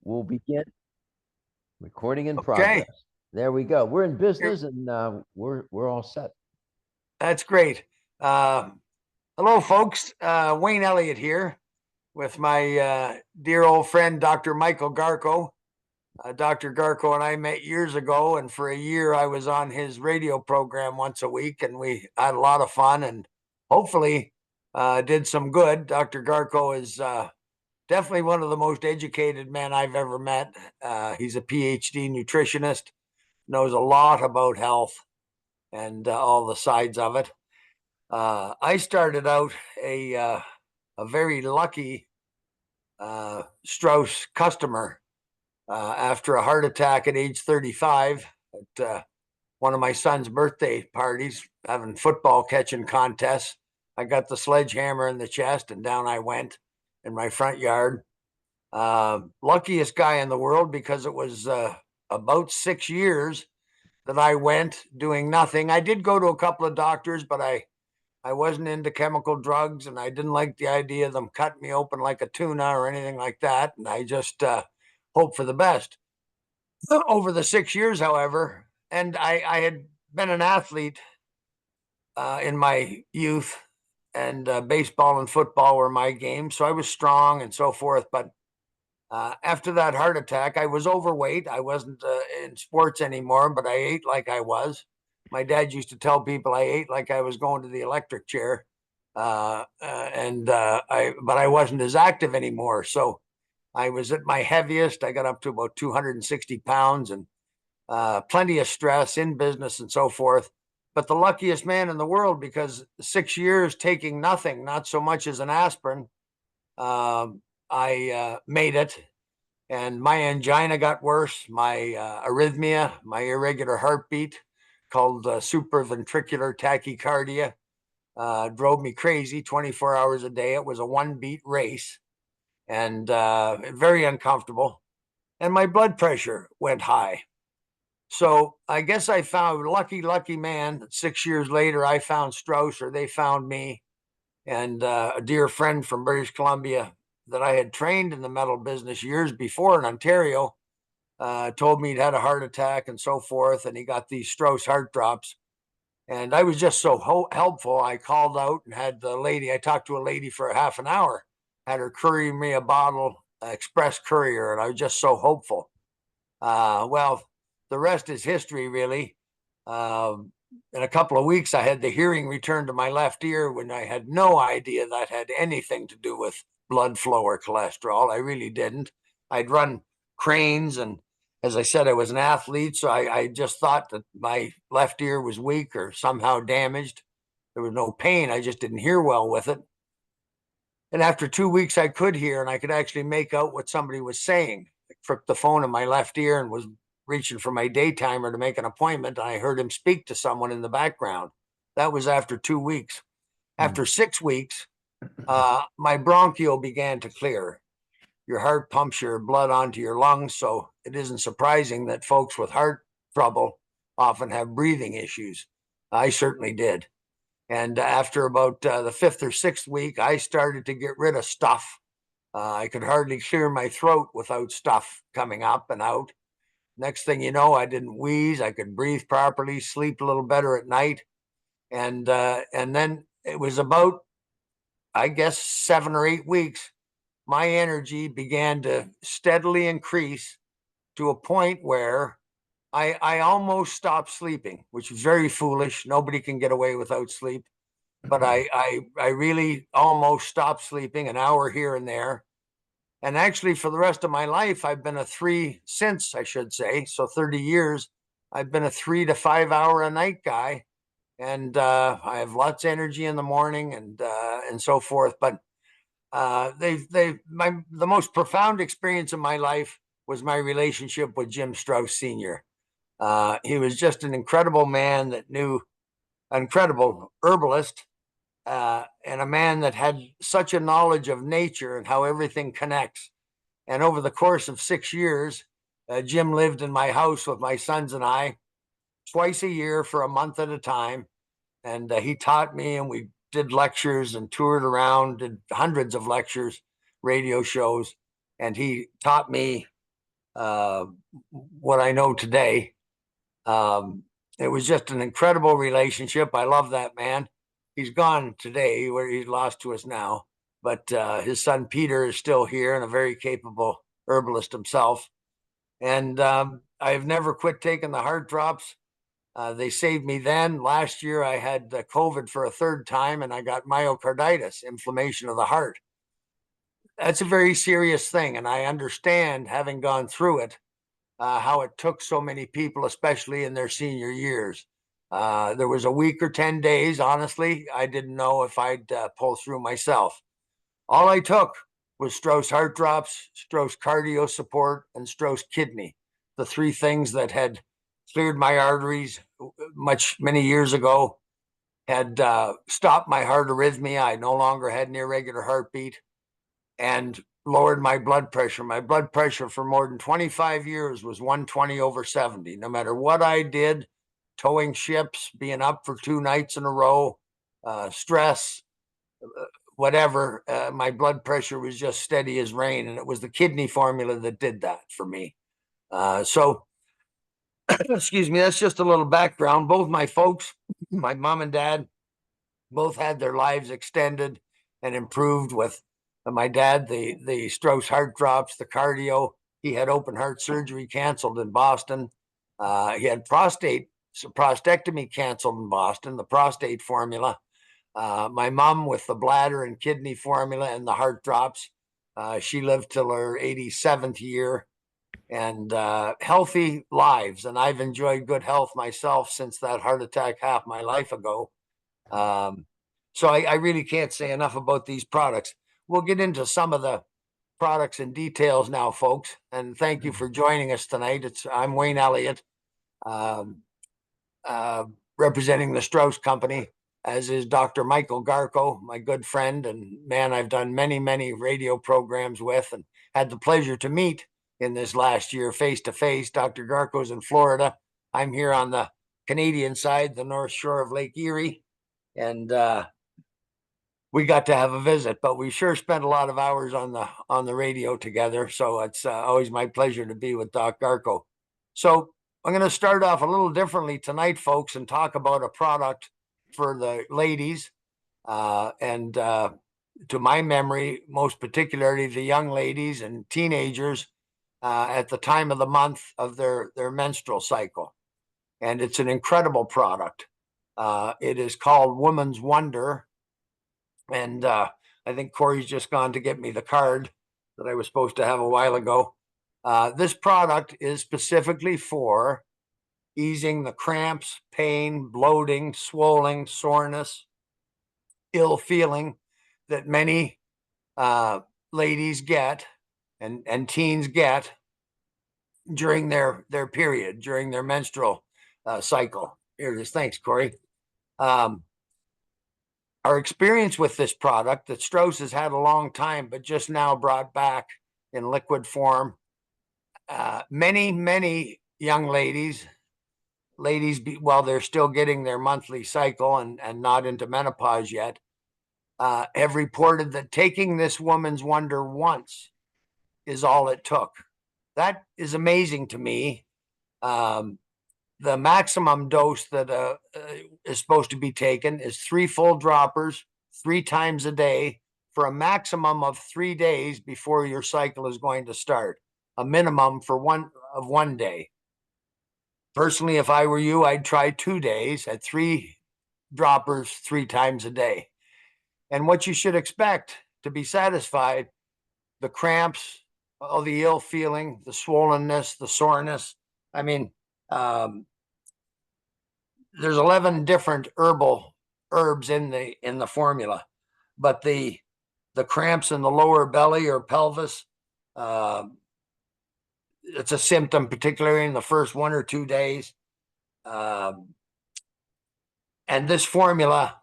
We'll begin recording in Okay, progress. There we go. We're in here, business and we're all set. that's great. Uh, Hello, folks. Wayne Elliott here with my dear old friend, Dr. Michael Garko. Dr. Garko and I met years ago, and for a year I was on his radio program once a week, and we had a lot of fun and hopefully did some good. Dr. Garko is definitely one of the most educated men I've ever met. He's a PhD nutritionist, knows a lot about health and all the sides of it. I started out a very lucky Strauss customer after a heart attack at age 35 at one of my son's birthday parties, having football catching contests. I got the sledgehammer in the chest and down I went in my front yard. Luckiest guy in the world because it was about 6 years that I went doing nothing. I did go to a couple of doctors, but I wasn't into chemical drugs and I didn't like the idea of them cutting me open like a tuna or anything like that. And I just hoped for the best. Over the 6 years, however, and I had been an athlete in my youth, and baseball and football were my games. So I was strong and so forth. But after that heart attack, I was overweight. I wasn't in sports anymore, but I ate like I was. My dad used to tell people I ate like I was going to the electric chair, but I wasn't as active anymore. So I was at my heaviest. I got up to about 260 pounds and plenty of stress in business and so forth. But the luckiest man in the world because 6 years taking nothing, not so much as an aspirin, I made it, and my angina got worse. My arrhythmia, my irregular heartbeat, called supraventricular tachycardia, drove me crazy 24 hours a day. It was a one beat race and very uncomfortable. And my blood pressure went high. So I guess I found lucky man. 6 years later, I found Strauss, or they found me, and a dear friend from British Columbia that I had trained in the metal business years before in Ontario told me he'd had a heart attack and so forth, and he got these Strauss heart drops. And I was just so helpful. I called out and had the lady, I talked to a lady for a half an hour, had her courier me a bottle, express courier, and I was just so hopeful. Well, the rest is history, really. In a couple of weeks, I had the hearing returned to my left ear when I had no idea that had anything to do with blood flow or cholesterol. I really didn't. I'd run cranes, and as I said, I was an athlete, so I just thought that my left ear was weak or somehow damaged. There was no pain. I just didn't hear well with it. And after 2 weeks, I could hear and I could actually make out what somebody was saying. I took the phone in my left ear and was reaching for my daytimer to make an appointment. And I heard him speak to someone in the background. That was after 2 weeks. After 6 weeks, my bronchial began to clear. Your heart pumps your blood onto your lungs. So it isn't surprising that folks with heart trouble often have breathing issues. I certainly did. And after about the fifth or sixth week, I started to get rid of stuff. I could hardly clear my throat without stuff coming up and out. Next thing you know, I didn't wheeze. I could breathe properly, sleep a little better at night. And then it was about, I guess, 7 or 8 weeks. My energy began to steadily increase to a point where I almost stopped sleeping, which was very foolish. Nobody can get away without sleep. But I really almost stopped sleeping an hour here and there. And actually, for the rest of my life, I've been a three since, I should say. So 30 years, I've been a 3 to 5 hour a night guy. And I have lots of energy in the morning and so forth. But the most profound experience of my life was my relationship with Jim Strauss Sr. He was just an incredible man that knew, an incredible herbalist, and a man that had such a knowledge of nature and how everything connects. And over the course of 6 years, Jim lived in my house with my sons and I twice a year for a month at a time. And he taught me, and we did lectures and toured around, did hundreds of lectures, radio shows. And he taught me what I know today. It was just an incredible relationship. I love that man. He's gone today, where he's lost to us now, but his son Peter is still here and a very capable herbalist himself. And I've never quit taking the heart drops. They saved me then. Last year, I had COVID for a third time, and I got myocarditis, inflammation of the heart. That's a very serious thing, and I understand, having gone through it, how it took so many people, especially in their senior years. There was a week or 10 days, honestly, I didn't know if I'd pull through myself. All I took was Strauss heart drops, Strauss cardio support, and Strauss kidney, the three things that had cleared my arteries many years ago, had stopped my heart arrhythmia. I no longer had an irregular heartbeat, and lowered my blood pressure. My blood pressure for more than 25 years was 120/70. No matter what I did, towing ships, being up for 2 nights in a row, stress, whatever, my blood pressure was just steady as rain. And it was the kidney formula that did that for me. So, excuse me, that's just a little background. Both my folks, my mom and dad, both had their lives extended and improved with my dad, the Strauss heart drops, the cardio. He had open heart surgery canceled in Boston. He had prostatectomy canceled in Boston, the prostate formula. My mom with the bladder and kidney formula and the heart drops. She lived till her 87th year, and healthy lives. And I've enjoyed good health myself since that heart attack half my life ago. So I really can't say enough about these products. We'll get into some of the products and details now, folks. And thank you for joining us tonight. I'm Wayne Elliott, um, representing the Strauss Company, as is Dr. Michael Garko, my good friend and man I've done many, many radio programs with and had the pleasure to meet in this last year face to face. Dr. Garko's in Florida. I'm here on the Canadian side, the North Shore of Lake Erie. And we got to have a visit, but we sure spent a lot of hours on the radio together. So it's always my pleasure to be with Doc Garko. So I'm going to start off a little differently tonight, folks, and talk about a product for the ladies. And to my memory, most particularly the young ladies and teenagers at the time of the month of their menstrual cycle. And it's an incredible product. It is called Woman's Wonder. And I think Corey's just gone to get me the card that I was supposed to have a while ago. This product is specifically for easing the cramps, pain, bloating, swelling, soreness, ill feeling that many ladies get and teens get during their period, during their menstrual cycle. Here it is. Thanks, Corey. Our experience with this product that Strauss has had a long time, but just now brought back in liquid form. Many young ladies, while they're still getting their monthly cycle and not into menopause yet, have reported that taking this Woman's Wonder once is all it took. That is amazing to me. The maximum dose that is supposed to be taken is 3 full droppers 3 times a day for a maximum of 3 days before your cycle is going to start, a minimum for one day. Personally, if I were you, I'd try 2 days at 3 droppers 3 times a day. And what you should expect to be satisfied, the cramps, all the ill feeling, the swollenness, the soreness. I mean, there's 11 different herbs in the formula, but the cramps in the lower belly or pelvis, it's a symptom, particularly in the first 1 or 2 days. And this formula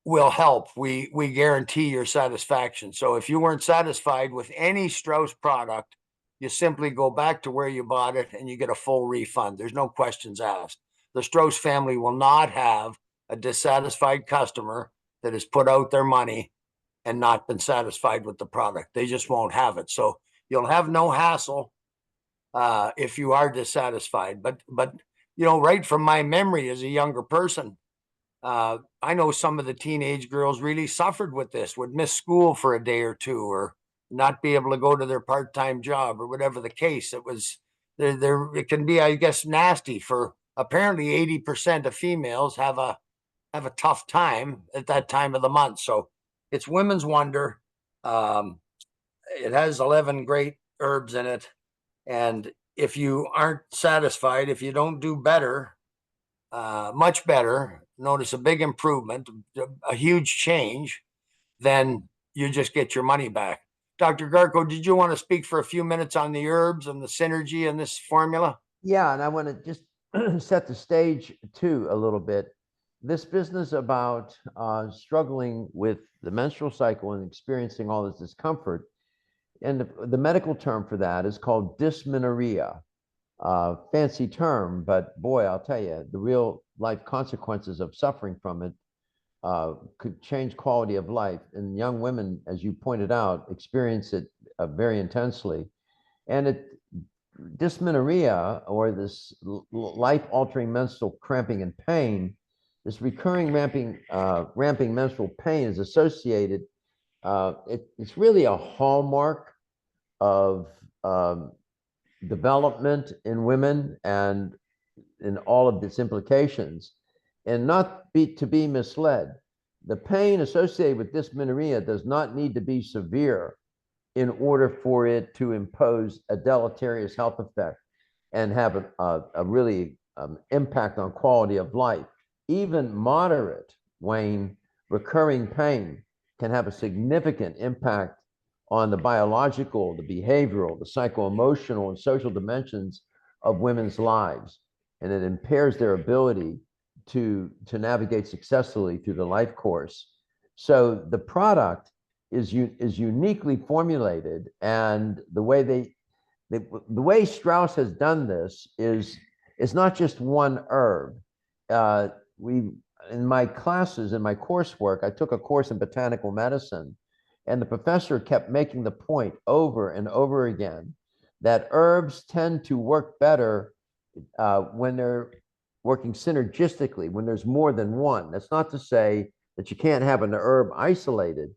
will help. We guarantee your satisfaction. So if you weren't satisfied with any Strauss product, you simply go back to where you bought it and you get a full refund. There's no questions asked. The Strauss family will not have a dissatisfied customer that has put out their money and not been satisfied with the product. They just won't have it. So you'll have no hassle if you are dissatisfied. But right from my memory as a younger person, I know some of the teenage girls really suffered with this, would miss school for a day or two, or not be able to go to their part-time job, or whatever the case. It was there. It can be, I guess, nasty for apparently 80% of females have a tough time at that time of the month. So it's Women's Wonder. Um, it has 11 great herbs in it, and if you aren't satisfied, if you don't do better, much better, notice a big improvement, a huge change, then you just get your money back. Dr. Garko, did you want to speak for a few minutes on the herbs and the synergy in this formula? Yeah, and I want to just set the stage too a little bit. This business about struggling with the menstrual cycle and experiencing all this discomfort, and the medical term for that is called dysmenorrhea. Fancy term, but boy, I'll tell you, the real life consequences of suffering from it could change quality of life. And young women, as you pointed out, experience it very intensely. And dysmenorrhea, or this life-altering menstrual cramping and pain, this recurring ramping menstrual pain is associated. It's really a hallmark of development in women and in all of its implications, and not to be misled. The pain associated with dysmenorrhea does not need to be severe in order for it to impose a deleterious health effect and have a really impact on quality of life. Even moderate, Wayne, recurring pain can have a significant impact on the biological, the behavioral, the psycho-emotional, and social dimensions of women's lives. And it impairs their ability to navigate successfully through the life course. So the product is uniquely formulated, and the way Strauss has done this is it's not just one herb. In my classes, in my coursework, I took a course in botanical medicine, and the professor kept making the point over and over again that herbs tend to work better when they're working synergistically, when there's more than one. That's not to say that you can't have an herb isolated,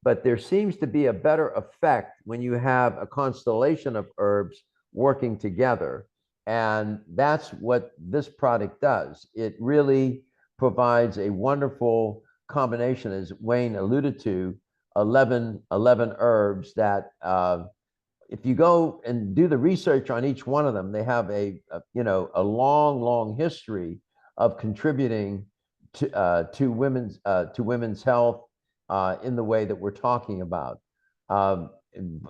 but there seems to be a better effect when you have a constellation of herbs working together. And that's what this product does. It really provides a wonderful combination, as Wayne alluded to, 11 herbs that if you go and do the research on each one of them, they have a long history of contributing to women's health in the way that we're talking about.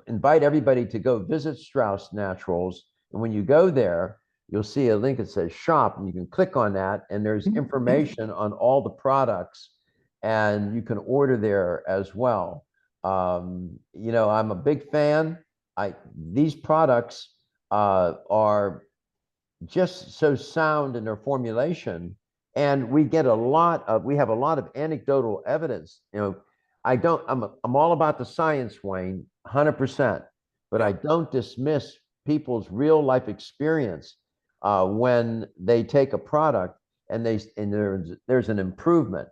Invite everybody to go visit Strauss Naturals, and when you go there, you'll see a link that says shop, and you can click on that, and there's information on all the products, and you can order there as well. I'm a big fan. These products are just so sound in their formulation, and we have a lot of anecdotal evidence. I'm all about the science, Wayne, 100%, but I don't dismiss people's real life experience when they take a product and there's an improvement.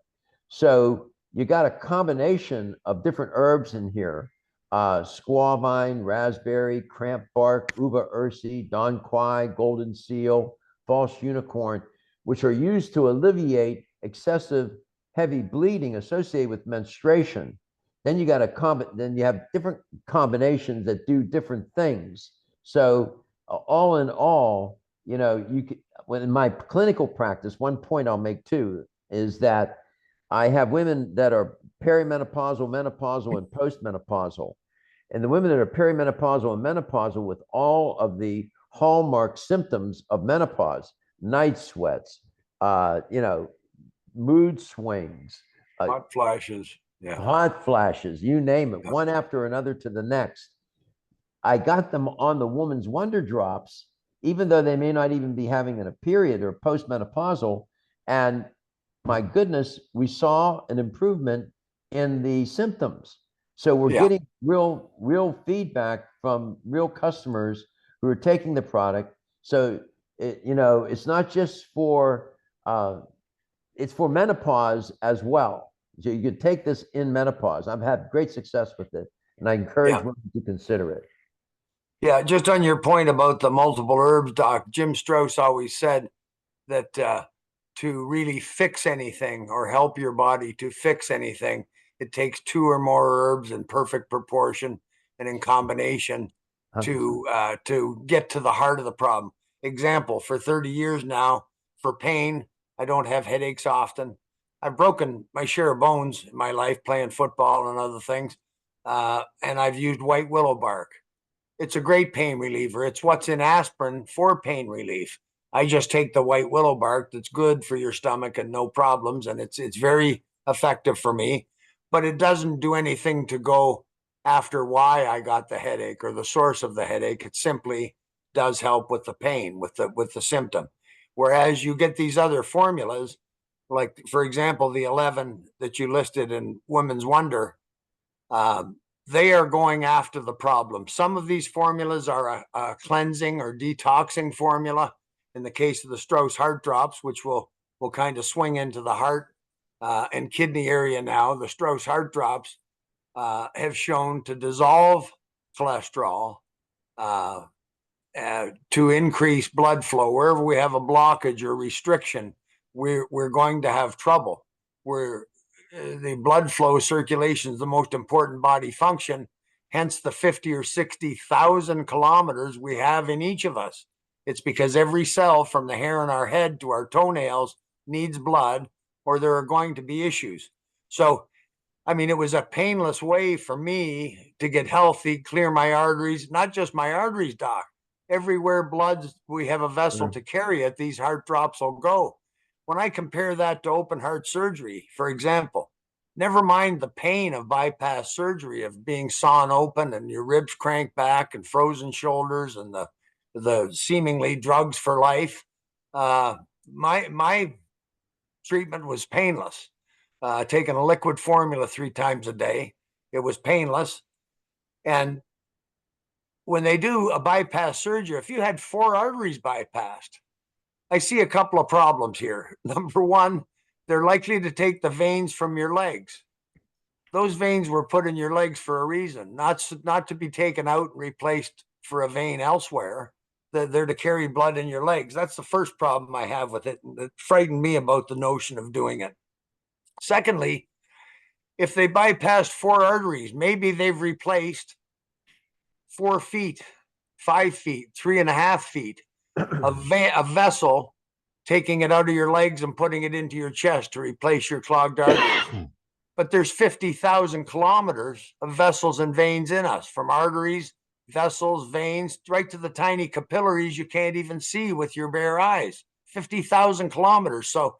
So you got a combination of different herbs in here: squaw vine, raspberry, cramp bark, uva ursi, don quai, golden seal, false unicorn, which are used to alleviate excessive heavy bleeding associated with menstruation. Then you have different combinations that do different things. So all in all, when in my clinical practice, one point I'll make too is that I have women that are perimenopausal, menopausal, and postmenopausal. And the women that are perimenopausal and menopausal with all of the hallmark symptoms of menopause, night sweats, mood swings, Hot flashes. Yeah. hot flashes, you name it, one after another to the next. I got them on the Woman's Wonder Drops, even though they may not even be having a period or postmenopausal. And my goodness, we saw an improvement in the symptoms. So we're getting real feedback from real customers who are taking the product. So it's not just for it's for menopause as well. So you could take this in menopause. I've had great success with it, and I encourage Yeah. women to consider it. Yeah. Just on your point about the multiple herbs, Doc, Jim Strauss always said that to really fix anything or help your body to fix anything, it takes two or more herbs in perfect proportion and in combination 100%. to get to the heart of the problem. Example, for 30 years now, for pain, I don't have headaches often. I've broken my share of bones in my life playing football and other things, and I've used white willow bark. It's a great pain reliever. It's what's in aspirin for pain relief. I just take the white willow bark that's good for your stomach and no problems, and it's very effective for me. But it doesn't do anything to go after why I got the headache or the source of the headache. It simply does help with the pain, with the symptom. Whereas you get these other formulas, like for example, the 11 that you listed in Women's Wonder, um, they are going after the problem. Some of these formulas are a cleansing or detoxing formula. In the case of the Strauss heart drops, which will kind of swing into the heart and kidney area now, the Strauss heart drops have shown to dissolve cholesterol, uh, to increase blood flow. Wherever we have a blockage or restriction, we're going to have trouble. We're the blood flow circulation is the most important body function, hence the 50 or 60,000 kilometers we have in each of us. It's because every cell from the hair on our head to our toenails needs blood, or there are going to be issues. So, I mean, it was a painless way for me to get healthy, clear my arteries, not just my arteries, Doc. Everywhere blood, we have a vessel Yeah. to carry it, these heart drops will go. When I compare that to open heart surgery, for example, never mind the pain of bypass surgery, of being sawn open and your ribs cranked back and frozen shoulders and the seemingly drugs for life. Uh, my treatment was painless. Taking a liquid formula 3 times a day, it was painless. And when they do a bypass surgery, if you had 4 arteries bypassed, I see a couple of problems here. Number one, they're likely to take the veins from your legs. Those veins were put in your legs for a reason, not to be taken out and replaced for a vein elsewhere. They're to carry blood in your legs. That's the first problem I have with it. That frightened me about the notion of doing it. Secondly, if they bypassed 4 arteries, maybe they've replaced 4 feet, 5 feet, 3.5 feet a vessel, taking it out of your legs and putting it into your chest to replace your clogged arteries. But there's 50,000 kilometers of vessels and veins in us, from arteries, vessels, veins, right to the tiny capillaries you can't even see with your bare eyes. 50,000 kilometers. So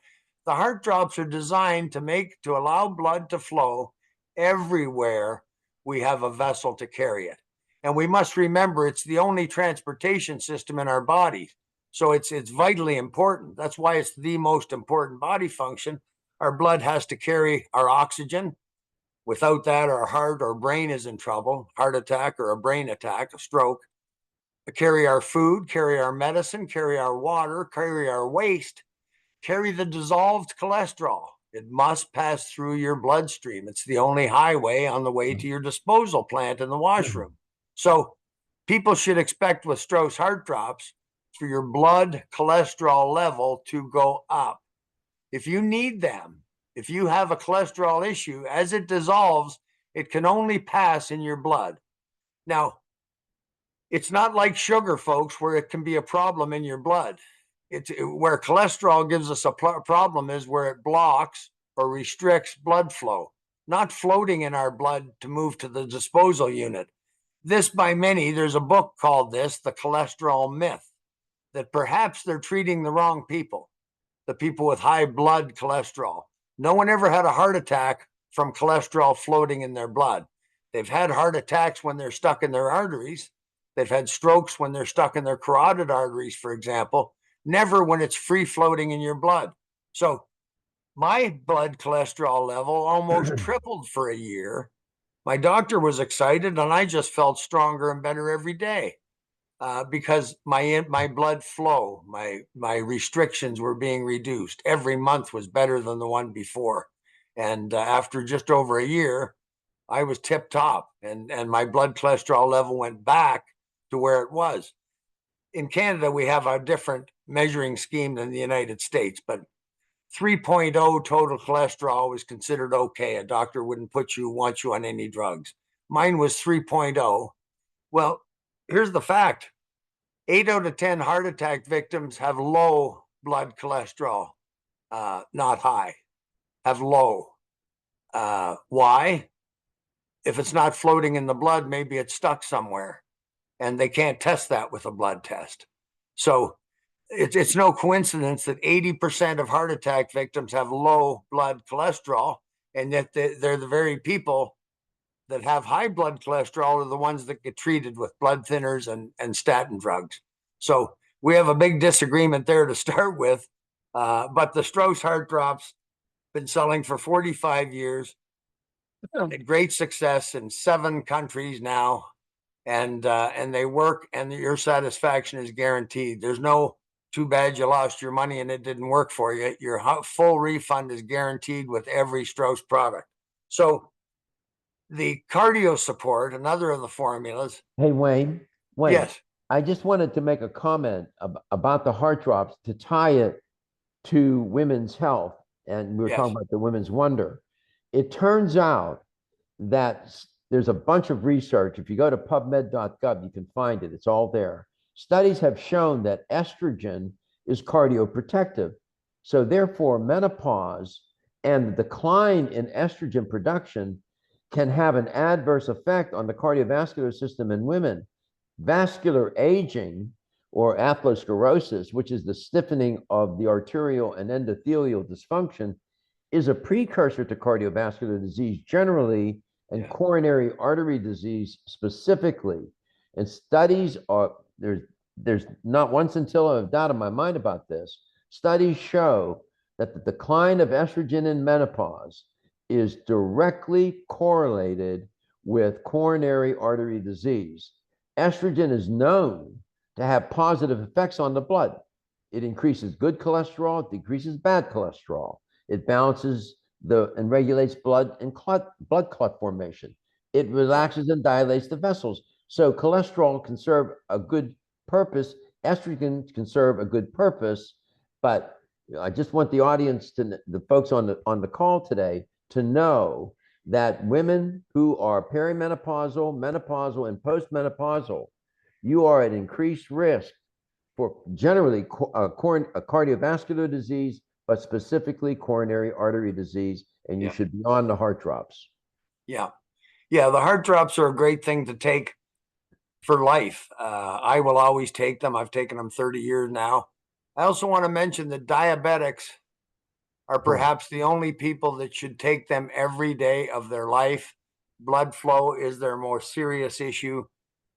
the heart drops are designed to allow blood to flow everywhere we have a vessel to carry it. And we must remember it's the only transportation system in our bodies. So it's vitally important. That's why it's the most important body function. Our blood has to carry our oxygen. Without that, our heart or brain is in trouble. Heart attack or a brain attack, a stroke. Carry our food, carry our medicine, carry our water, carry our waste, carry the dissolved cholesterol. It must pass through your bloodstream. It's the only highway on the way to your disposal plant in the washroom. So people should expect with Strauss heart drops for your blood cholesterol level to go up. If you need them, if you have a cholesterol issue, as it dissolves, it can only pass in your blood. Now, it's not like sugar, folks, where it can be a problem in your blood. Where cholesterol gives us a problem is where it blocks or restricts blood flow, not floating in our blood to move to the disposal unit. This, by many, there's a book called this, The Cholesterol Myth, that perhaps they're treating the wrong people, the people with high blood cholesterol. No one ever had a heart attack from cholesterol floating in their blood. They've had heart attacks when they're stuck in their arteries. They've had strokes when they're stuck in their carotid arteries, for example, never when it's free floating in your blood. So my blood cholesterol level almost tripled for a year. My doctor was excited, and I just felt stronger and better every day. because my blood flow, my restrictions were being reduced. Every month was better than the one before, and after just over a year, I was tip top, and my blood cholesterol level went back to where it was. In Canada, we have a different measuring scheme than the United States, but 3.0 total cholesterol was considered okay. A doctor wouldn't want you on any drugs. Mine was 3.0. Well, here's the fact: 8 out of 10 heart attack victims have low blood cholesterol, not high, have low. Why? If it's not floating in the blood, maybe it's stuck somewhere, and they can't test that with a blood test. So it's no coincidence that 80% of heart attack victims have low blood cholesterol, and yet they're the very people that have high blood cholesterol are the ones that get treated with blood thinners and statin drugs. So we have a big disagreement there to start with. But the Strauss heart drops been selling for 45 years, great success in 7 countries now, and they work, and your satisfaction is guaranteed. There's no too bad you lost your money and it didn't work for you. Your full refund is guaranteed with every Strauss product. So the cardio support, another of the formulas. Hey, Wayne, Yes. I just wanted to make a comment about the heart drops to tie it to women's health. And we were talking Yes. about the women's wonder. It turns out that there's a bunch of research. If you go to pubmed.gov, you can find it. It's all there. Studies have shown that estrogen is cardioprotective. So therefore, menopause and the decline in estrogen production can have an adverse effect on the cardiovascular system in women. Vascular aging or atherosclerosis, which is the stiffening of the arterial and endothelial dysfunction, is a precursor to cardiovascular disease generally and coronary artery disease specifically. And studies are there's not one scintilla of doubt in my mind about this. Studies show that the decline of estrogen in menopause is directly correlated with coronary artery disease. Estrogen is known to have positive effects on the blood. It increases good cholesterol, it decreases bad cholesterol. It balances and regulates blood clot formation. It relaxes and dilates the vessels. So cholesterol can serve a good purpose. Estrogen can serve a good purpose. But I just want the audience the folks on the call today to know that women who are perimenopausal, menopausal, and postmenopausal, you are at increased risk for generally cardiovascular disease, but specifically coronary artery disease, and you should be on the heart drops. Yeah. The heart drops are a great thing to take for life. I will always take them. I've taken them 30 years now. I also want to mention that diabetics are perhaps the only people that should take them every day of their life. Blood flow is their more serious issue.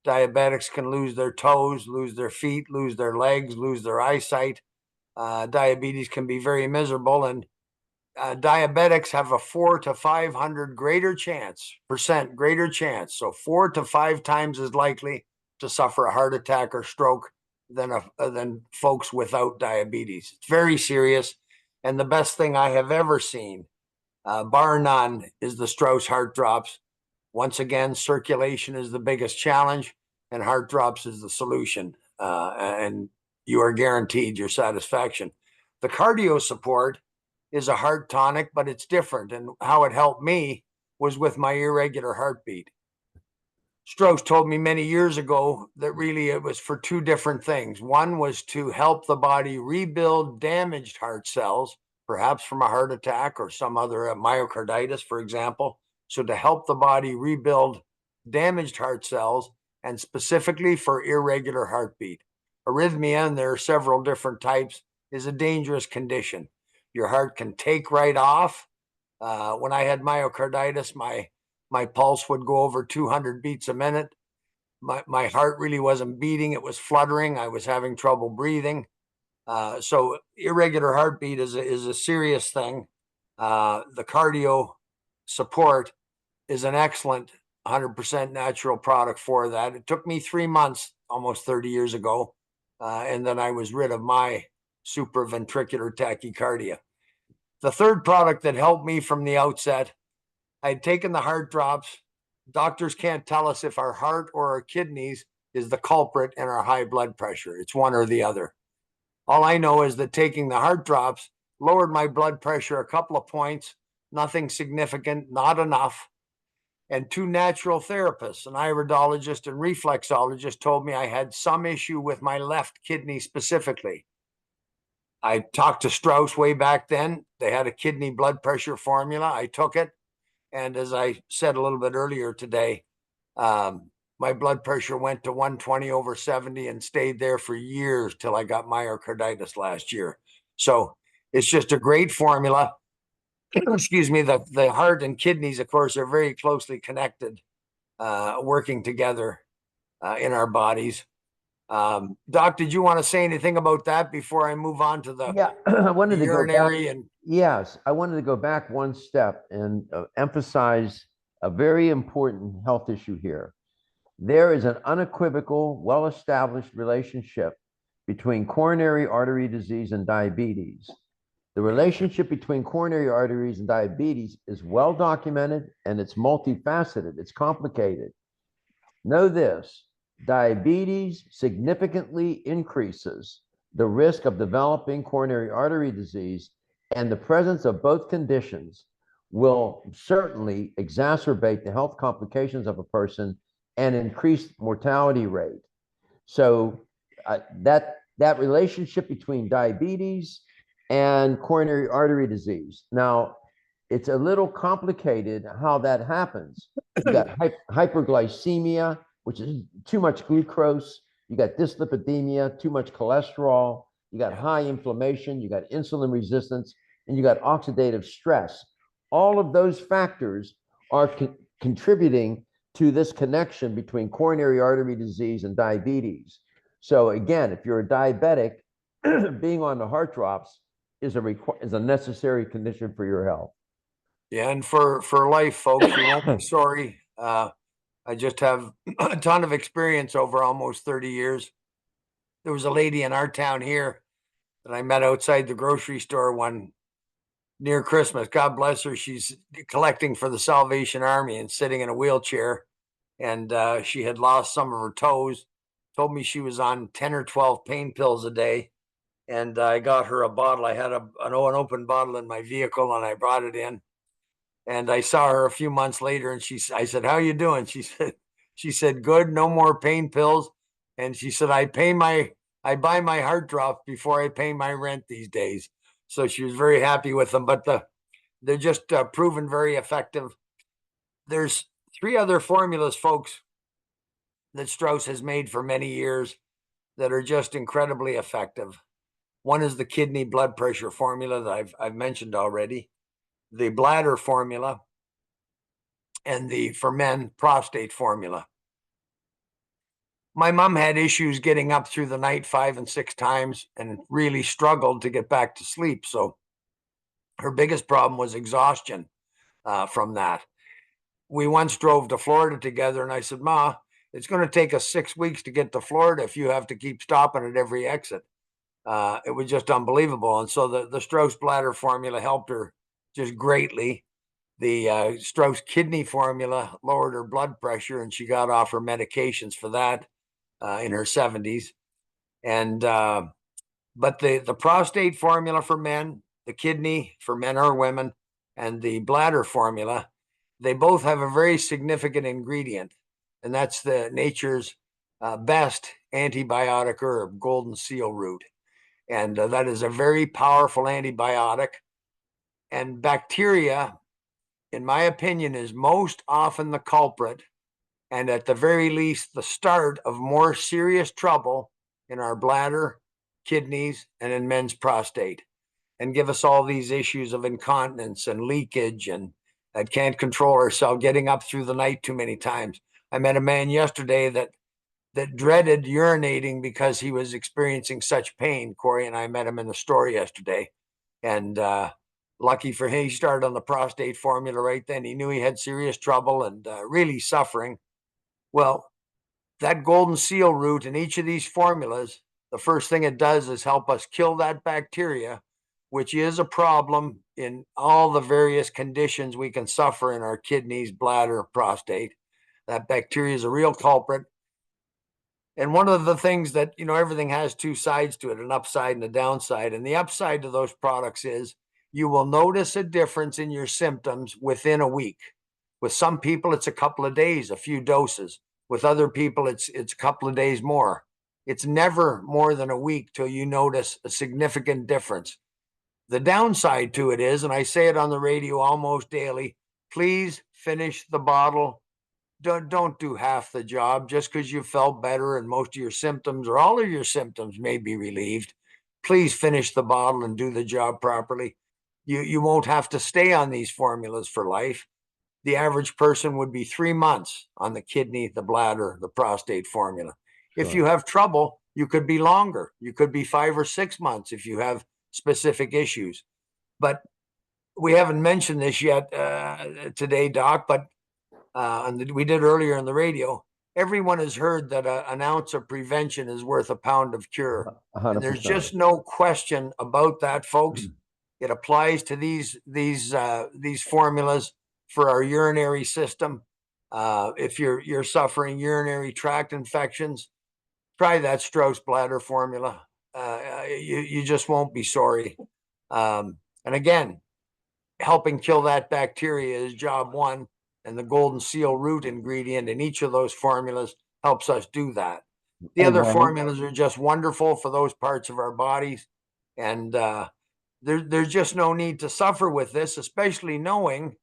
Diabetics can lose their toes, lose their feet, lose their legs, lose their eyesight. Diabetes can be very miserable, and diabetics have a 4 to 500 greater chance, so 4 to 5 times as likely to suffer a heart attack or stroke than folks without diabetes. It's very serious, and the best thing I have ever seen, bar none, is the Strauss heart drops. Once again, circulation is the biggest challenge, and heart drops is the solution, and you are guaranteed your satisfaction. The cardio support is a heart tonic, but it's different. And how it helped me was with my irregular heartbeat. Strauss told me many years ago that really it was for 2 different things. One was to help the body rebuild damaged heart cells, perhaps from a heart attack or some other myocarditis, for example. So to help the body rebuild damaged heart cells, and specifically for irregular heartbeat. Arrhythmia, and there are several different types, is a dangerous condition. Your heart can take right off. When I had myocarditis, my pulse would go over 200 beats a minute. My heart really wasn't beating. It was fluttering. I was having trouble breathing. So irregular heartbeat is a serious thing. The cardio support is an excellent 100% natural product for that. It took me 3 months almost 30 years ago. And then I was rid of my supraventricular tachycardia. The third product that helped me from the outset, I'd taken the heart drops. Doctors can't tell us if our heart or our kidneys is the culprit in our high blood pressure. It's one or the other. All I know is that taking the heart drops lowered my blood pressure a couple of points, nothing significant, not enough. And two natural therapists, an iridologist and reflexologist, told me I had some issue with my left kidney specifically. I talked to Strauss way back then. They had a kidney blood pressure formula. I took it. And as I said a little bit earlier today, my blood pressure went to 120/70 and stayed there for years till I got myocarditis last year. So it's just a great formula. Excuse me, the heart and kidneys, of course, are very closely connected, working together in our bodies. Doc, did you want to say anything about that before I move on to the, Yeah, I wanted the to go back. urinary? And Yes, I wanted to go back one step and emphasize a very important health issue here. There is an unequivocal, well-established relationship between coronary artery disease and diabetes. The relationship between coronary arteries and diabetes is well documented, and it's multifaceted. It's complicated. Know this: diabetes significantly increases the risk of developing coronary artery disease, and the presence of both conditions will certainly exacerbate the health complications of a person and increase mortality rate. So that relationship between diabetes and coronary artery disease. Now, it's a little complicated how that happens. You got hyperglycemia, which is too much glucose. You got dyslipidemia, too much cholesterol. You got high inflammation. You got insulin resistance, and you got oxidative stress. All of those factors are contributing to this connection between coronary artery disease and diabetes. So again, if you're a diabetic, being on the heart drops is a necessary condition for your health. yeah, and for life, folks, you won't be sorry. I just have a ton of experience over almost 30 years. There was a lady in our town here that I met outside the grocery store one near Christmas. God bless her. She's collecting for the Salvation Army and sitting in a wheelchair. And she had lost some of her toes. Told me she was on 10 or 12 pain pills a day. And I got her a bottle. I had an open bottle in my vehicle, and I brought it in. And I saw her a few months later, and I said, "How you doing?" She said, "Good, no more pain pills." And she said, I buy my heart drops before I pay my rent these days. So she was very happy with them, but they're just proven very effective. There's three other formulas, folks, that Strauss has made for many years that are just incredibly effective. One is the kidney blood pressure formula that I've mentioned already, the bladder formula, and the, for men, prostate formula. My mom had issues getting up through the night 5 and 6 times and really struggled to get back to sleep. So her biggest problem was exhaustion from that. We once drove to Florida together, and I said, "Ma, it's going to take us 6 weeks to get to Florida if you have to keep stopping at every exit." It was just unbelievable. And so the Strauss bladder formula helped her just greatly. The Strauss kidney formula lowered her blood pressure, and she got off her medications for that in her 70s. And but the prostate formula for men, the kidney for men or women, and the bladder formula, they both have a very significant ingredient, and that's the nature's best antibiotic herb, golden seal root. And that is a very powerful antibiotic. And bacteria, in my opinion, is most often the culprit, and at the very least, the start of more serious trouble in our bladder, kidneys, and in men's prostate, and give us all these issues of incontinence and leakage and can't control ourselves, getting up through the night too many times. I met a man yesterday that dreaded urinating because he was experiencing such pain. Corey and I met him in the store yesterday, and lucky for him, he started on the prostate formula right then. He knew he had serious trouble and really suffering. Well, that golden seal root in each of these formulas, the first thing it does is help us kill that bacteria, which is a problem in all the various conditions we can suffer in our kidneys, bladder, prostate. That bacteria is a real culprit. And one of the things that, everything has two sides to it, an upside and a downside. And the upside to those products is you will notice a difference in your symptoms within a week. With some people, it's a couple of days, a few doses. With other people, it's a couple of days more. It's never more than a week till you notice a significant difference. The downside to it is, and I say it on the radio almost daily, please finish the bottle. Don't do half the job just because you felt better and most of your symptoms or all of your symptoms may be relieved. Please finish the bottle and do the job properly. You won't have to stay on these formulas for life. The average person would be 3 months on the kidney, the bladder, the prostate formula. Sure. If you have trouble, you could be longer. You could be 5 or 6 months if you have specific issues. But we haven't mentioned this yet today, Doc, but and we did earlier on the radio, everyone has heard that an ounce of prevention is worth a pound of cure. 100%. And there's just no question about that, folks. It applies to these formulas for our urinary system. If you're suffering urinary tract infections, try that Strauss bladder formula. You just won't be sorry. And again, helping kill that bacteria is job one. And the golden seal root ingredient in each of those formulas helps us do that. The other formulas are just wonderful for those parts of our bodies. And there's just no need to suffer with this, especially knowing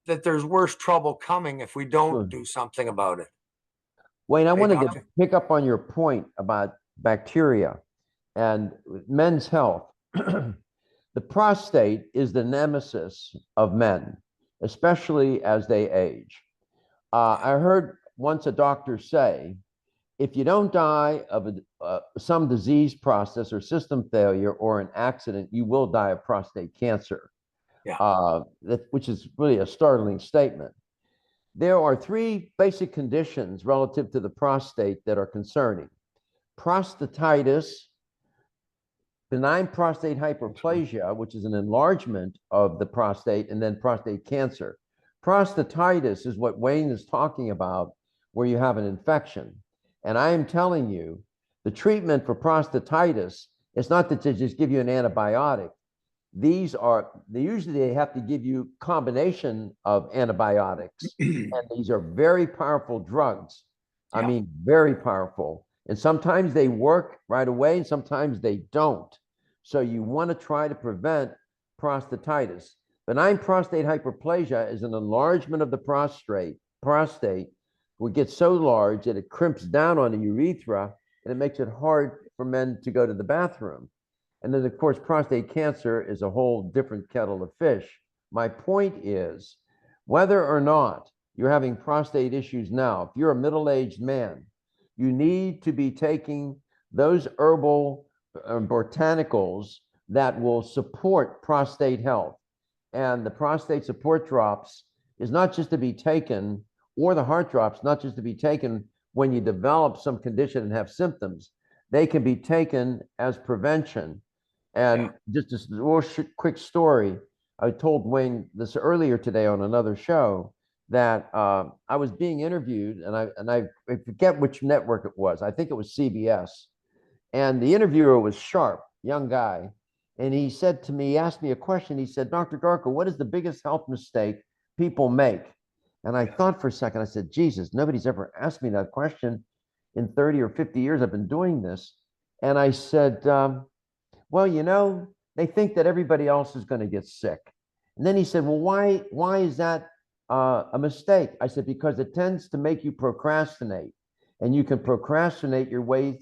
that there's worse trouble coming if we don't do something about it. Wayne, I wanted to pick up on your point about bacteria and men's health. The prostate is the nemesis of men, especially as they age. I heard once a doctor say, if you don't die of some disease process or system failure or an accident, you will die of prostate cancer. Yeah. Which is really a startling statement. There are 3 basic conditions relative to the prostate that are concerning: prostatitis, benign prostate hyperplasia, which is an enlargement of the prostate, and then prostate cancer. Prostatitis is what Wayne is talking about, where you have an infection. And I am telling you, the treatment for prostatitis is not that they just give you an antibiotic. Usually they have to give you a combination of antibiotics. And these are very powerful drugs. Yeah. I mean, very powerful. And sometimes they work right away, and sometimes they don't. So you want to try to prevent prostatitis. Benign prostate hyperplasia is an enlargement of the prostate. Will get so large that it crimps down on the urethra, and it makes it hard for men to go to the bathroom. And then, of course, prostate cancer is a whole different kettle of fish. My point is, whether or not you're having prostate issues now, if you're a middle-aged man, you need to be taking those herbal botanicals that will support prostate health. And the prostate support drops is not just to be taken, or the heart drops, not just to be taken when you develop some condition and have symptoms. They can be taken as prevention. And just a real quick story, I told Wayne this earlier today on another show, that I was being interviewed, and I forget which network it was. I think it was CBS. And the interviewer was sharp, young guy. And he said to me, he asked me a question. He said, Dr. Garko, what is the biggest health mistake people make? And I thought for a second, I said, Jesus, nobody's ever asked me that question in 30 or 50 years I've been doing this. And I said, well, they think that everybody else is going to get sick. And then he said, well, why is that a mistake? I said, because it tends to make you procrastinate, and you can procrastinate your way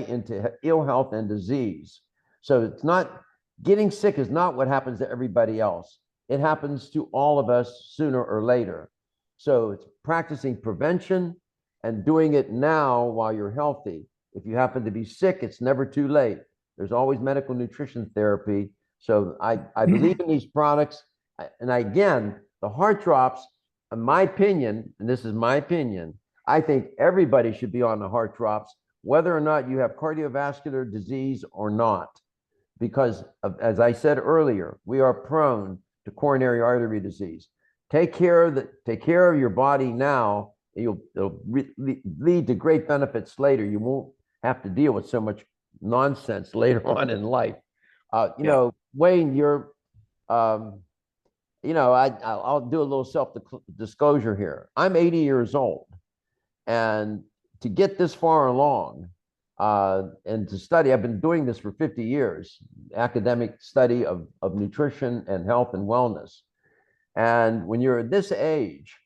into ill health and disease. So it's not, getting sick is not what happens to everybody else. It happens to all of us sooner or later. So it's practicing prevention and doing it now while you're healthy. If you happen to be sick, it's never too late. There's always medical nutrition therapy. So I believe in these products. And again, the heart drops, in my opinion, and this is my opinion, I think everybody should be on the heart drops, whether or not you have cardiovascular disease or not, because as I said earlier, we are prone to coronary artery disease. Take care of your body now. It'll lead to great benefits later. You won't have to deal with so much nonsense later on in life. Yeah. Wayne, um, I'll do a little self disclosure here. I'm 80 years old, and to get this far along, and to study, I've been doing this for 50 years, academic study of nutrition and health and wellness. And when you're at this age,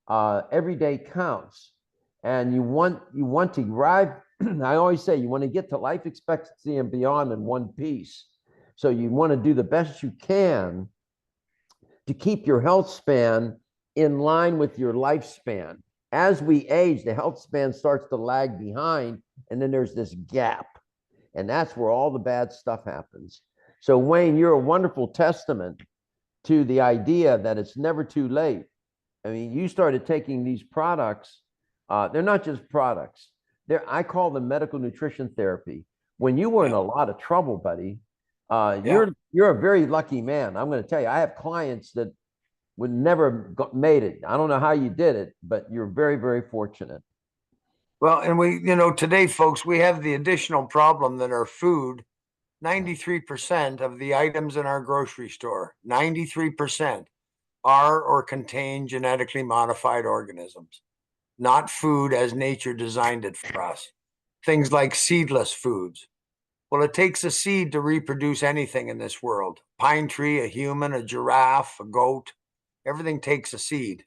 every day counts, and you want to arrive. I always say you want to get to life expectancy and beyond in one piece. So you want to do the best you can to keep your health span in line with your lifespan. As we age, the health span starts to lag behind, and then there's this gap. And that's where all the bad stuff happens. So, Wayne, you're a wonderful testament to the idea that it's never too late. I mean, you started taking these products, they're not just products. I call them medical nutrition therapy. When you were in Yeah. a lot of trouble, buddy, Yeah. you're a very lucky man. I'm going to tell you, I have clients that would never made it. I don't know how you did it, but you're very, very fortunate. Well, and today, folks, we have the additional problem that our food, 93% of the items in our grocery store, 93% are or contain genetically modified organisms, not food as nature designed it for us. Things like seedless foods. Well, it takes a seed to reproduce anything in this world. Pine tree, a human, a giraffe, a goat, everything takes a seed.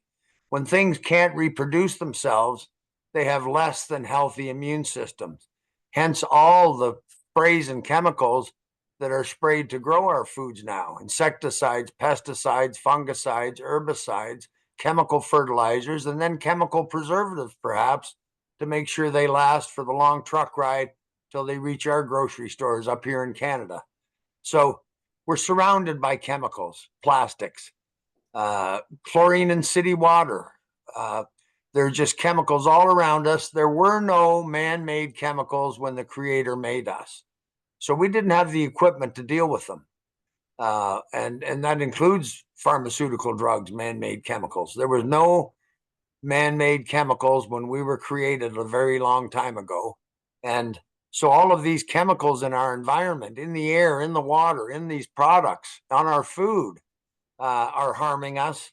When things can't reproduce themselves, they have less than healthy immune systems. Hence, all the sprays and chemicals that are sprayed to grow our foods now: insecticides, pesticides, fungicides, herbicides, chemical fertilizers, and then chemical preservatives, perhaps, to make sure they last for the long truck ride till they reach our grocery stores up here in Canada. So we're surrounded by chemicals, plastics, chlorine in city water. There are just chemicals all around us. There were no man-made chemicals when the Creator made us. So we didn't have the equipment to deal with them. And that includes pharmaceutical drugs, man-made chemicals. There was no man-made chemicals when we were created a very long time ago. And so all of these chemicals in our environment, in the air, in the water, in these products, on our food, are harming us.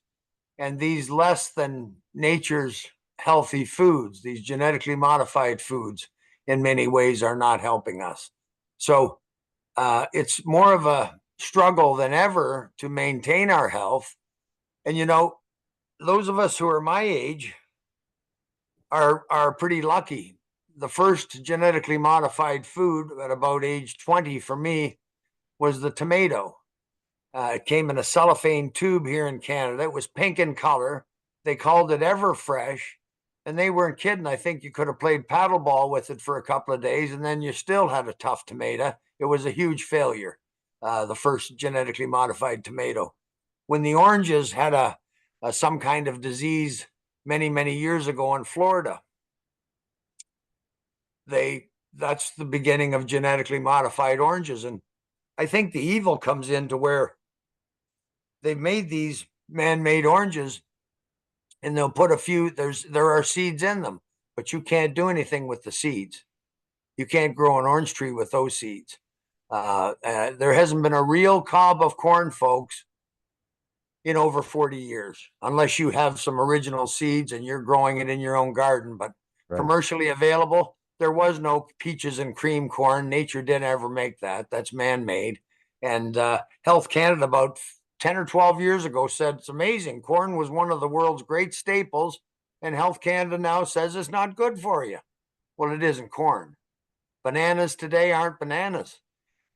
And these less than nature's healthy foods, these genetically modified foods, in many ways are not helping us. So it's more of a struggle than ever to maintain our health. And those of us who are my age are pretty lucky. The first genetically modified food at about age 20 for me was the tomato. It came in a cellophane tube here in Canada. It was pink in color. They called it Everfresh, and they weren't kidding. I think you could have played paddleball with it for a couple of days, and then you still had a tough tomato. It was a huge failure, the first genetically modified tomato. When the oranges had some kind of disease many, many years ago in Florida, that's the beginning of genetically modified oranges. And I think the evil comes into where they've made these man-made oranges, and they'll put there are seeds in them, but you can't do anything with the seeds. You can't grow an orange tree with those seeds. There hasn't been a real cob of corn, folks, in over 40 years, unless you have some original seeds and you're growing it in your own garden. But Right. commercially available, there was no peaches and cream corn. Nature didn't ever make that. That's man-made. And Health Canada, about 10 or 12 years ago, said it's amazing. Corn was one of the world's great staples, and Health Canada now says it's not good for you. Well, it isn't corn. Bananas today aren't bananas.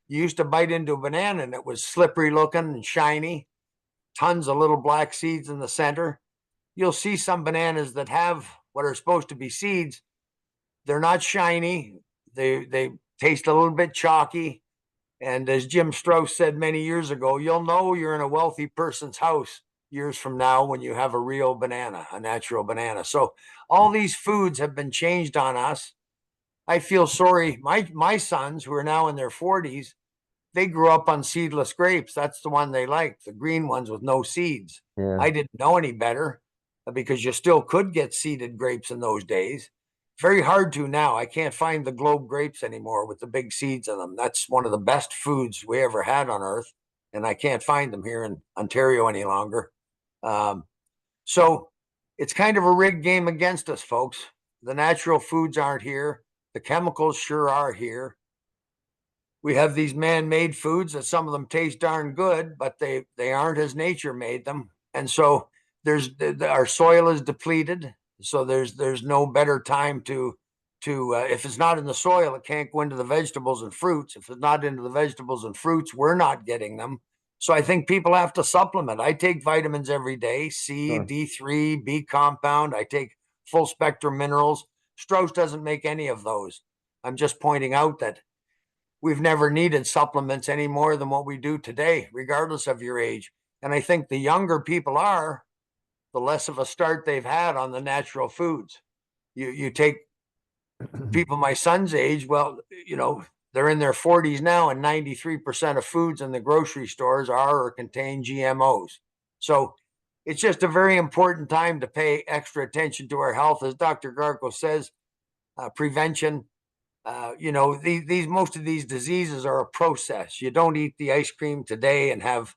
You used to bite into a banana and it was slippery looking and shiny, tons of little black seeds in the center. You'll see some bananas that have what are supposed to be seeds. They're not shiny. They taste a little bit chalky. And as Jim Strauss said many years ago, you'll know you're in a wealthy person's house. years from now when you have a real banana, a natural banana. So all these foods have been changed on us. I feel sorry. My sons, who are now in their 40s, they grew up on seedless grapes. That's the one they liked, the green ones with no seeds. Yeah. I didn't know any better because you still could get seeded grapes in those days. Very hard to now. I can't find the globe grapes anymore with the big seeds in them. That's one of the best foods we ever had on earth. And I can't find them here in Ontario any longer. So it's kind of a rigged game against us, folks. The natural foods aren't here. The chemicals sure are here. We have these man-made foods that some of them taste darn good, but they aren't as nature made them. And so our soil is depleted. So there's no better time to if it's not in the soil, it can't go into the vegetables and fruits. If it's not into the vegetables and fruits, we're not getting them. So I think people have to supplement. I take vitamins every day, C, Sure. D3, B compound. I take full spectrum minerals. Strauss doesn't make any of those. I'm just pointing out that we've never needed supplements any more than what we do today, regardless of your age. And I think the younger people are, the less of a start they've had on the natural foods. You take people my son's age, well, they're in their 40s now, and 93% of foods in the grocery stores are or contain GMOs. So it's just a very important time to pay extra attention to our health. As Dr. Garko says, prevention. These most of these diseases are a process. You don't eat the ice cream today and have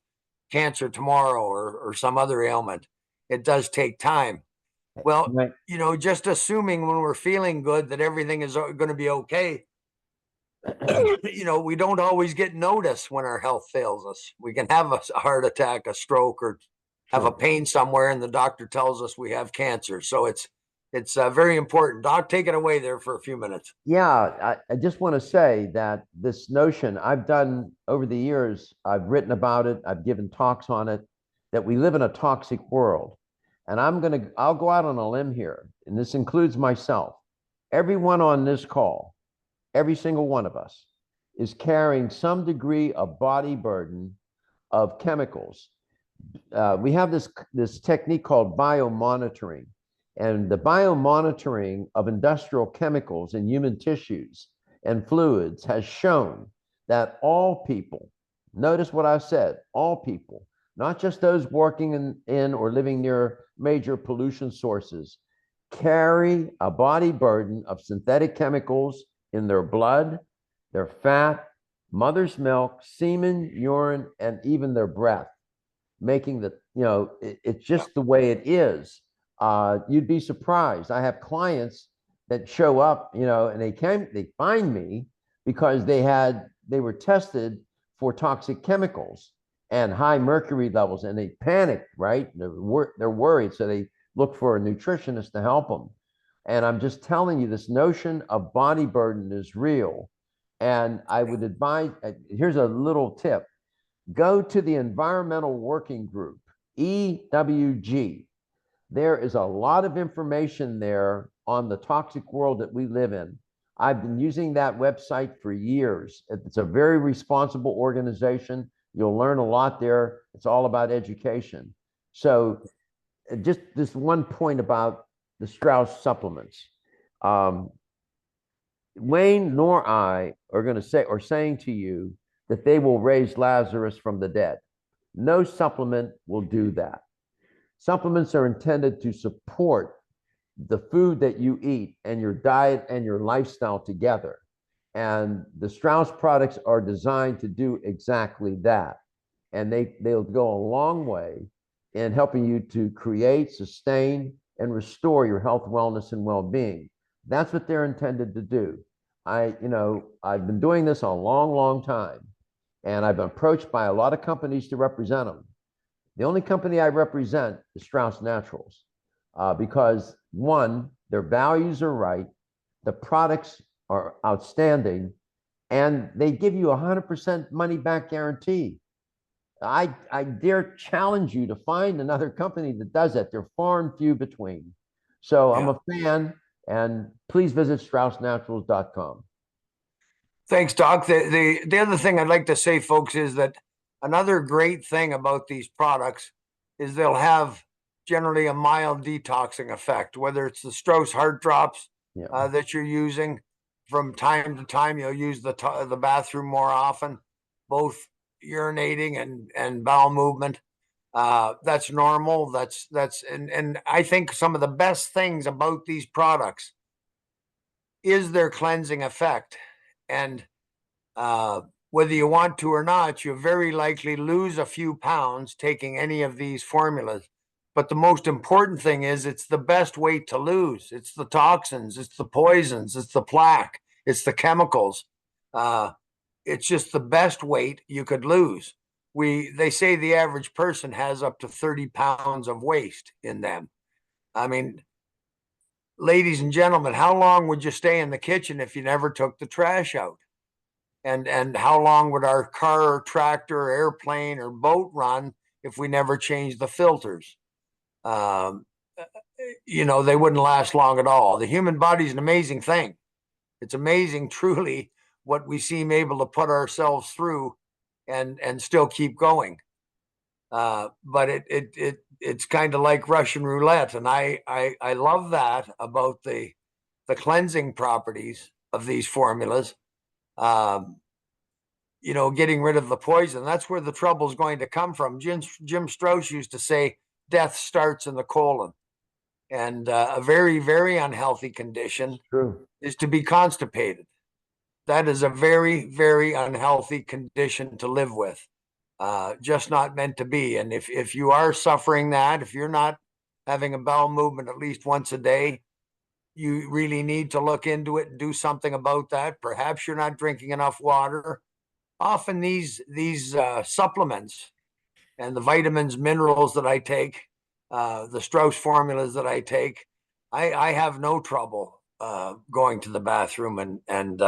cancer tomorrow or some other ailment. It does take time. Well, Right. just assuming when we're feeling good that everything is going to be okay, we don't always get notice when our health fails us. We can have a heart attack, a stroke, or have a Sure. pain somewhere, and the doctor tells us we have cancer. So it's very important. Doc, take it away there for a few minutes. Yeah, I just want to say that this notion I've done over the years, I've written about it, I've given talks on it, that we live in a toxic world. And I'll go out on a limb here, and this includes myself. Everyone on this call, every single one of us, is carrying some degree of body burden of chemicals. We have this technique called biomonitoring, and the biomonitoring of industrial chemicals in human tissues and fluids has shown that all people, notice what I said, all people, not just those working in or living near major pollution sources, carry a body burden of synthetic chemicals in their blood, their fat, mother's milk, semen, urine, and even their breath, making it's just the way it is. You'd be surprised. I have clients that show up, and they find me because they were tested for toxic chemicals and high mercury levels, and they panicked, right? They're worried, so they look for a nutritionist to help them. And I'm just telling you, this notion of body burden is real. And I would advise, here's a little tip. Go to the Environmental Working Group, EWG. There is a lot of information there on the toxic world that we live in. I've been using that website for years. It's a very responsible organization. You'll learn a lot there. It's all about education. So just this one point about the Strauss supplements. Wayne nor I are going to say or saying to you that they will raise Lazarus from the dead. No supplement will do that. Supplements are intended to support the food that you eat and your diet and your lifestyle together. And the Strauss products are designed to do exactly that. And they'll go a long way in helping you to create, sustain, and restore your health, wellness, and well-being. That's what they're intended to do. I've been doing this a long, long time, and I've been approached by a lot of companies to represent them. The only company I represent is Strauss Naturals, because one, their values are right, the products are outstanding, and they give you 100% money back guarantee. I dare challenge you to find another company that does that. They're far and few between. So I'm a fan, and please visit straussnaturals.com. Thanks, Doc. The other thing I'd like to say, folks, is that another great thing about these products is they'll have generally a mild detoxing effect, whether it's the Strauss heart drops Yeah. that you're using. From time to time, you'll use the bathroom more often, both urinating and bowel movement. That's normal. And I think some of the best things about these products is their cleansing effect. And whether you want to or not, you very likely lose a few pounds taking any of these formulas. But the most important thing is it's the best weight to lose. It's the toxins, it's the poisons, it's the plaque, it's the chemicals. It's just the best weight you could lose. They say the average person has up to 30 pounds of waste in them. I mean, ladies and gentlemen, how long would you stay in the kitchen if you never took the trash out? And how long would our car or tractor or airplane or boat run if we never changed the filters? Um, they wouldn't last long at all. The human body is an amazing thing. It's amazing, truly, what we seem able to put ourselves through and still keep going. But it's kind of like Russian roulette, and I love that about the cleansing properties of these formulas. Um, getting rid of the poison. That's where the trouble is going to come from. Jim Strauss used to say, death starts in the colon. And a very, very unhealthy condition True. is to be constipated. That is a very, very unhealthy condition to live with. Just not meant to be. And if you are suffering that, if you're not having a bowel movement at least once a day, you really need to look into it and do something about that. Perhaps you're not drinking enough water. Often these supplements and the vitamins, minerals that I take, the Strauss formulas that I take, I have no trouble going to the bathroom and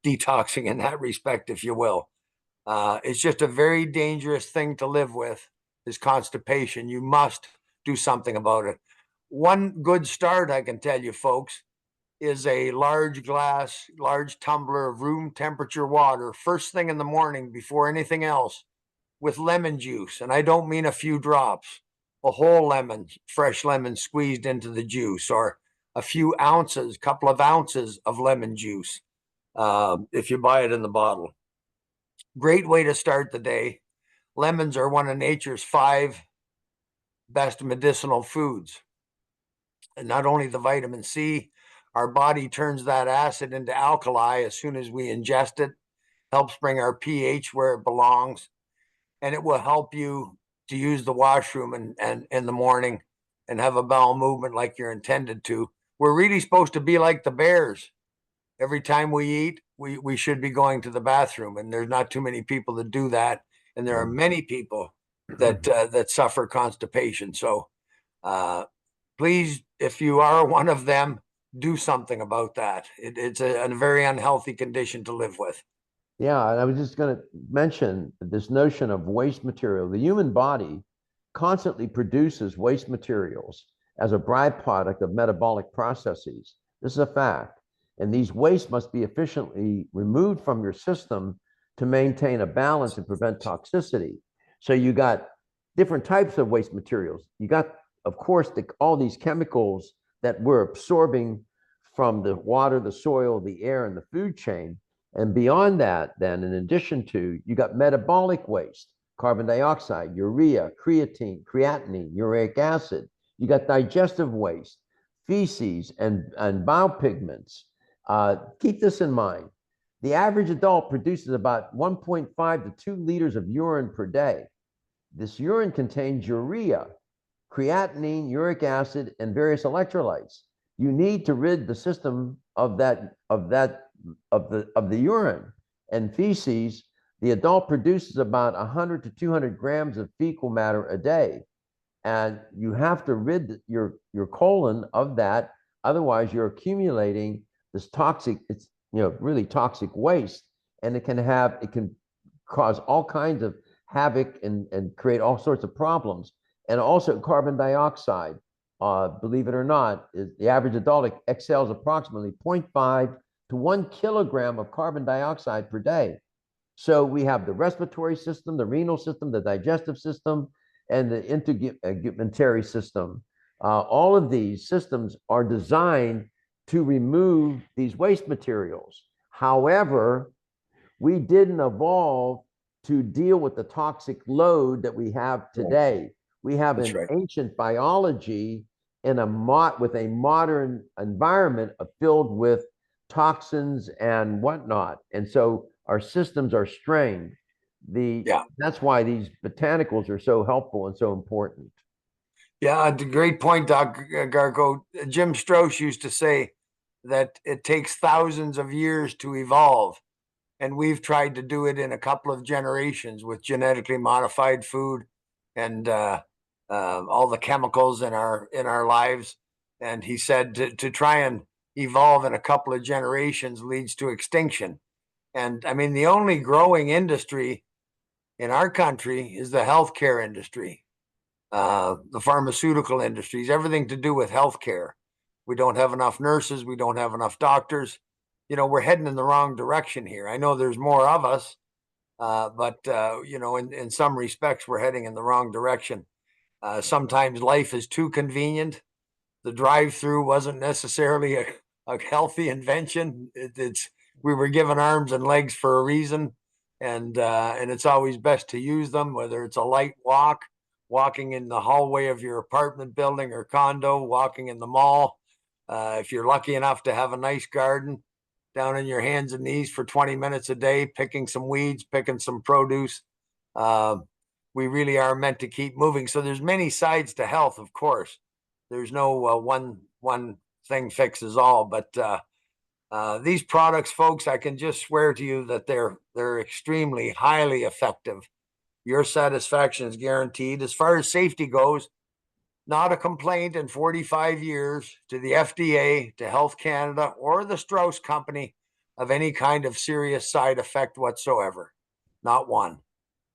detoxing in that respect, if you will. It's just a very dangerous thing to live with, is constipation. You must do something about it. One good start, I can tell you, folks, is a large tumbler of room temperature water first thing in the morning before anything else, with lemon juice. And I don't mean a few drops, a whole lemon, fresh lemon squeezed into the juice, or a few ounces, couple of ounces of lemon juice, if you buy it in the bottle. Great way to start the day. Lemons are one of nature's 5 best medicinal foods. And not only the vitamin C, our body turns that acid into alkali as soon as we ingest it, helps bring our pH where it belongs, and it will help you to use the washroom and in the morning and have a bowel movement like you're intended to. We're really supposed to be like the bears. Every time we eat, we should be going to the bathroom, and there's not too many people that do that, and there are many people that suffer constipation. So please, if you are one of them, do something about that. It's a very unhealthy condition to live with. Yeah, and I was just going to mention this notion of waste material. The human body constantly produces waste materials as a byproduct of metabolic processes. This is a fact. And these wastes must be efficiently removed from your system to maintain a balance and prevent toxicity. So you got different types of waste materials. You got, of course, all these chemicals that we're absorbing from the water, the soil, the air, and the food chain. And beyond that, then, in addition to, you got metabolic waste, carbon dioxide, urea, creatinine, uric acid. You got digestive waste, feces, and bile pigments. Keep this in mind. The average adult produces about 1.5 to 2 liters of urine per day. This urine contains urea, creatinine, uric acid, and various electrolytes. You need to rid the system of the urine and feces. The adult produces about 100 to 200 grams of fecal matter a day, and you have to rid your colon of that. Otherwise, you're accumulating this toxic, it's really toxic waste, and it can cause all kinds of havoc and create all sorts of problems. And also carbon dioxide, believe it or not, the average adult exhales approximately 0.5 to 1 kilogram of carbon dioxide per day. So we have the respiratory system, the renal system, the digestive system, and the integumentary system. All of these systems are designed to remove these waste materials. However, we didn't evolve to deal with the toxic load that we have today. We have That's an right. ancient biology in with a modern environment filled with toxins and whatnot. And so our systems are strained. Yeah. That's why these botanicals are so helpful and so important. Yeah, a great point, Doc Garko. Jim Strauss used to say that it takes thousands of years to evolve. And we've tried to do it in a couple of generations with genetically modified food and all the chemicals in our lives. And he said to try and evolve in a couple of generations leads to extinction. And I mean, the only growing industry in our country is the healthcare industry, the pharmaceutical industries, everything to do with healthcare. We don't have enough nurses. We don't have enough doctors. We're heading in the wrong direction here. I know there's more of us, but in some respects, we're heading in the wrong direction. Sometimes life is too convenient. The drive-through wasn't necessarily a healthy invention. We were given arms and legs for a reason, and it's always best to use them, whether it's a light walk, walking in the hallway of your apartment building or condo, walking in the mall. If you're lucky enough to have a nice garden, down on your hands and knees for 20 minutes a day, picking some weeds, picking some produce. We really are meant to keep moving. So there's many sides to health, of course. There's no one thing fixes all, but these products, folks, I can just swear to you that they're extremely highly effective. Your satisfaction is guaranteed. As far as safety goes, not a complaint in 45 years to the FDA, to Health Canada, or the Strauss Company of any kind of serious side effect whatsoever. Not one.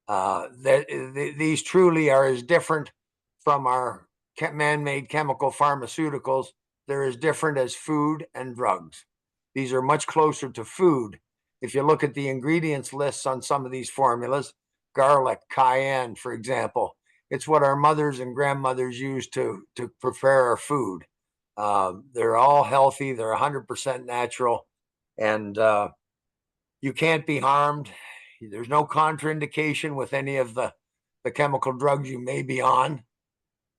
These truly are as different from our man-made chemical pharmaceuticals. They're as different as food and drugs. These are much closer to food. If you look at the ingredients lists on some of these formulas, garlic, cayenne, for example, it's what our mothers and grandmothers used to prepare our food. They're all healthy. They're 100% natural, and you can't be harmed. There's no contraindication with any of the chemical drugs you may be on.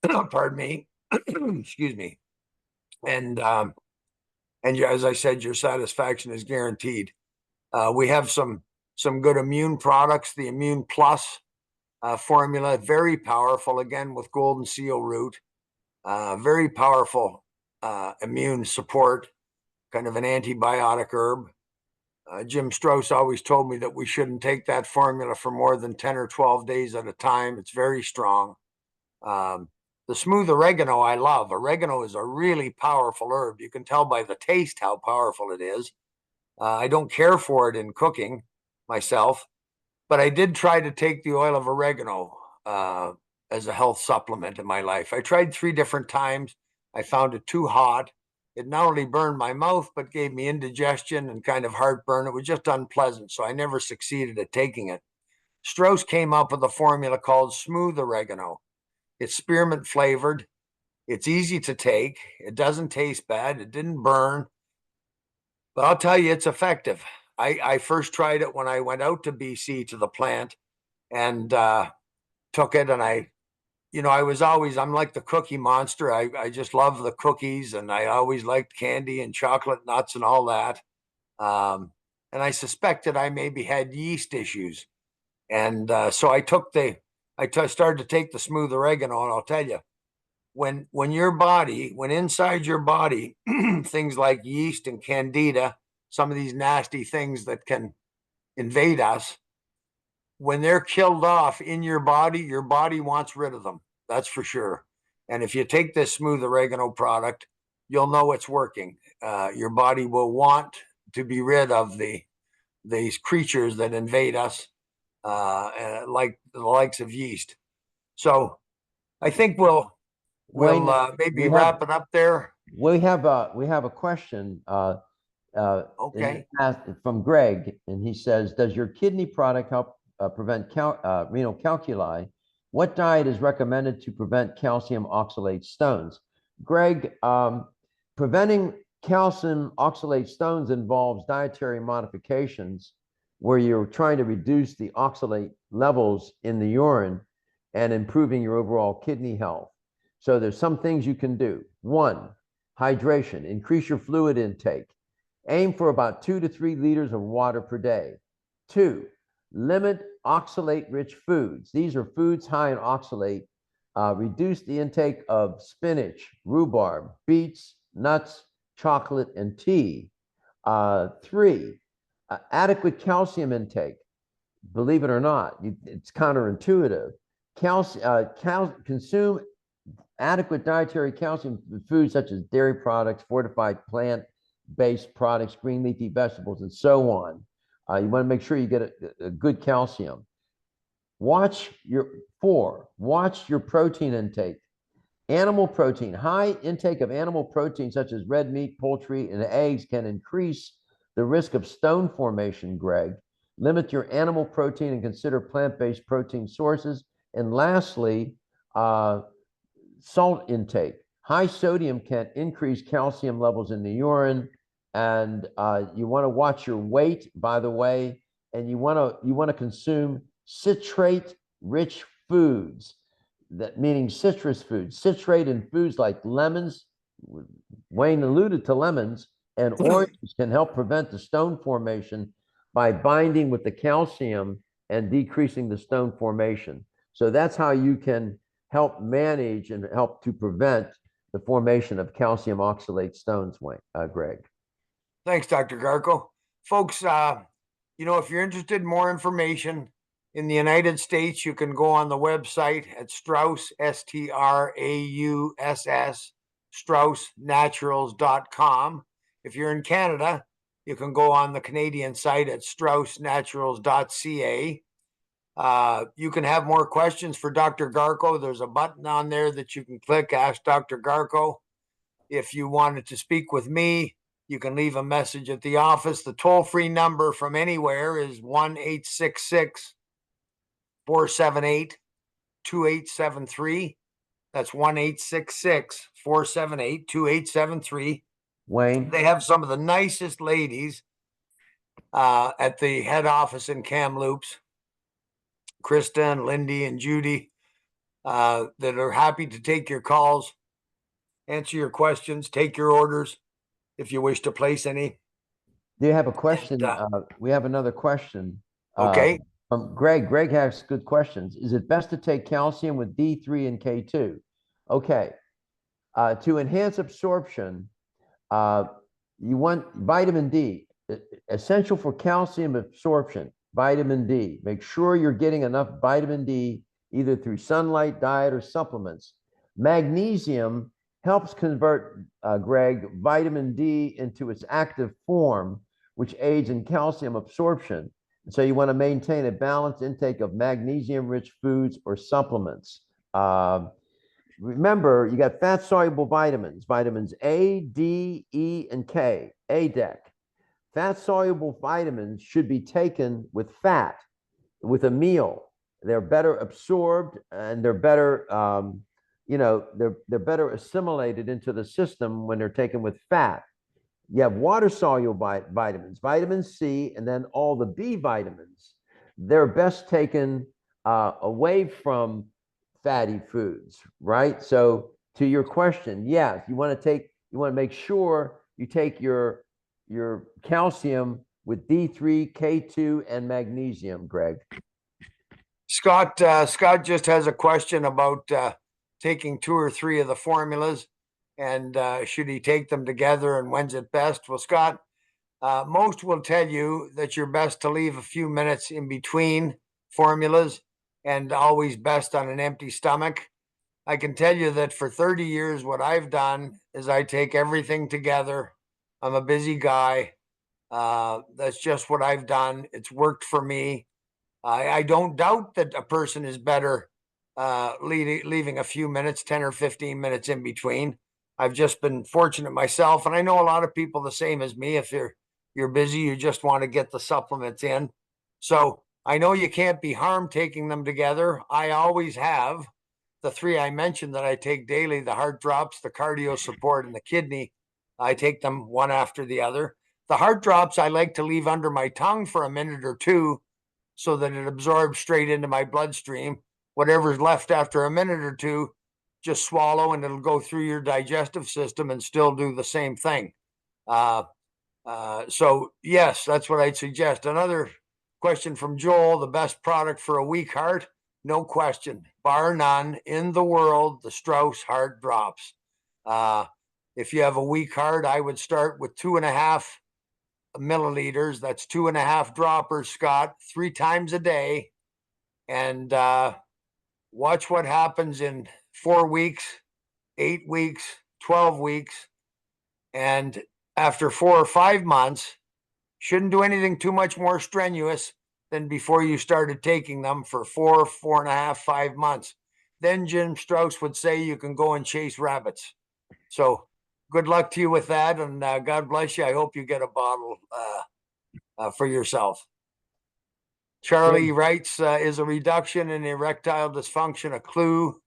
Pardon me. Excuse me. And as I said, your satisfaction is guaranteed. We have some good immune products. The Immune Plus formula, very powerful, again with golden seal root, very powerful immune support, kind of an antibiotic herb. Jim Strauss always told me that we shouldn't take that formula for more than 10 or 12 days at a time. It's very strong. The smooth oregano I love. Oregano is a really powerful herb. You can tell by the taste how powerful it is. I don't care for it in cooking myself, but I did try to take the oil of oregano as a health supplement in my life. I tried 3 different times. I found it too hot. It not only burned my mouth, but gave me indigestion and kind of heartburn. It was just unpleasant, so I never succeeded at taking it. Strauss came up with a formula called smooth oregano. It's spearmint flavored. It's easy to take. It doesn't taste bad. It didn't burn. But I'll tell you, it's effective. I first tried it when I went out to BC to the plant and took it. And I'm like the cookie monster. I just love the cookies, and I always liked candy and chocolate nuts and all that. And I suspected I maybe had yeast issues. And so started to take the smooth oregano, and I'll tell you, when inside your body, things like yeast and candida, some of these nasty things that can invade us, when they're killed off in your body wants rid of them. That's for sure. And if you take this smooth oregano product, you'll know it's working. Your body will want to be rid of these creatures that invade us, like the likes of yeast. So I think we'll Wayne, maybe wrap it up there. we have a question Okay. from Greg, and he says, "Does your kidney product help prevent renal calculi What diet is recommended to prevent calcium oxalate stones? Greg, preventing calcium oxalate stones involves dietary modifications where you're trying to reduce the oxalate levels in the urine and improving your overall kidney health. So there's some things you can do. One, hydration. Increase your fluid intake. Aim for about 2 to 3 liters of water per day. Two, limit oxalate-rich foods. These are foods high in oxalate. Reduce the intake of spinach, rhubarb, beets, nuts, chocolate, and tea. Three, adequate calcium intake. Believe it or not, it's counterintuitive. Consume adequate dietary calcium foods such as dairy products, fortified plant-based products, green leafy vegetables, and so on. You want to make sure you get a good calcium. Watch your protein intake. Animal protein, high intake of animal protein such as red meat, poultry, and eggs can increase the risk of stone formation, Greg. Limit your animal protein and consider plant-based protein sources. And lastly, salt intake. High sodium can increase calcium levels in the urine, and you want to watch your weight, by the way, and you want to consume citrate-rich foods. That meaning citrus foods. Citrate in foods like lemons. Wayne alluded to lemons, and oranges can help prevent the stone formation by binding with the calcium and decreasing the stone formation. So that's how you can help manage and help to prevent the formation of calcium oxalate stones, Greg. Thanks, Dr. Garko. Folks, if you're interested in more information in the United States, you can go on the website at Strauss, Strauss, StraussNaturals.com. If you're in Canada, you can go on the Canadian site at StraussNaturals.ca. You can have more questions for Dr. Garko. There's a button on there that you can click, Ask Dr. Garko. If you wanted to speak with me, you can leave a message at the office. The toll-free number from anywhere is 1-866-478-2873. That's 1-866-478-2873. Wayne? They have some of the nicest ladies at the head office in Kamloops, Krista and Lindy and Judy, that are happy to take your calls, answer your questions, take your orders if you wish to place any. Do you have a question? We have another question. Okay. From Greg. Greg has good questions. Is it best to take calcium with D3 and K2? Okay. To enhance absorption, you want vitamin D, essential for calcium absorption, vitamin D. Make sure you're getting enough vitamin D either through sunlight, diet, or supplements. Magnesium helps convert, Greg, vitamin D into its active form, which aids in calcium absorption. And so you want to maintain a balanced intake of magnesium-rich foods or supplements. Remember, you got fat-soluble vitamins, vitamins A, D, E, and K, ADEC. Fat-soluble vitamins should be taken with fat, with a meal. They're better absorbed and they're better, they're better assimilated into the system when they're taken with fat. You have water-soluble vitamins, vitamin C, and then all the B vitamins. They're best taken away from fatty foods, right? So to your question, yes, you want to make sure you take your calcium with D3, K2, and magnesium, Greg. Scott just has a question about taking 2 or 3 of the formulas, and should he take them together, and when's it best? Well, Scott, most will tell you that you're best to leave a few minutes in between formulas, and always best on an empty stomach. I can tell you that for 30 years, what I've done is I take everything together. I'm a busy guy. That's just what I've done. It's worked for me. I don't doubt that a person is better leaving a few minutes, 10 or 15 minutes in between. I've just been fortunate myself, and I know a lot of people the same as me. If you're busy, you just want to get the supplements in. So I know you can't be harmed taking them together. I always have. The three I mentioned that I take daily, the heart drops, the cardio support, and the kidney, I take them one after the other. The heart drops, I like to leave under my tongue for a minute or two so that it absorbs straight into my bloodstream. Whatever's left after a minute or two, just swallow and it'll go through your digestive system and still do the same thing. So yes, that's what I'd suggest. Another question from Joel: the best product for a weak heart? No question, bar none in the world, the Strauss heart drops. If you have a weak heart, I would start with 2.5 milliliters. That's 2.5 droppers, Scott, 3 times a day, and watch what happens in 4 weeks, 8 weeks, 12 weeks, and after 4 or 5 months, shouldn't do anything too much more strenuous than before you started taking them for 4, 4.5, 5 months. Then Jim Strauss would say you can go and chase rabbits. So good luck to you with that, and God bless you. I hope you get a bottle for yourself. Charlie writes, is a reduction in erectile dysfunction a clue?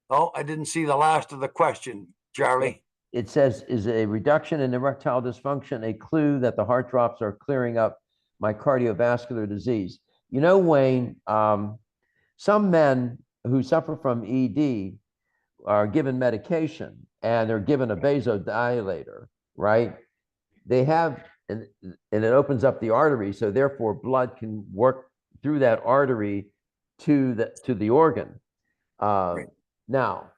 Oh, I didn't see the last of the question, Charlie. It says, is a reduction in erectile dysfunction a clue that the heart drops are clearing up my cardiovascular disease? You know, Wayne, some men who suffer from ED are given medication and they're given a vasodilator, right? They have, and it opens up the artery, so therefore blood can work through that artery to the organ. Right. Now,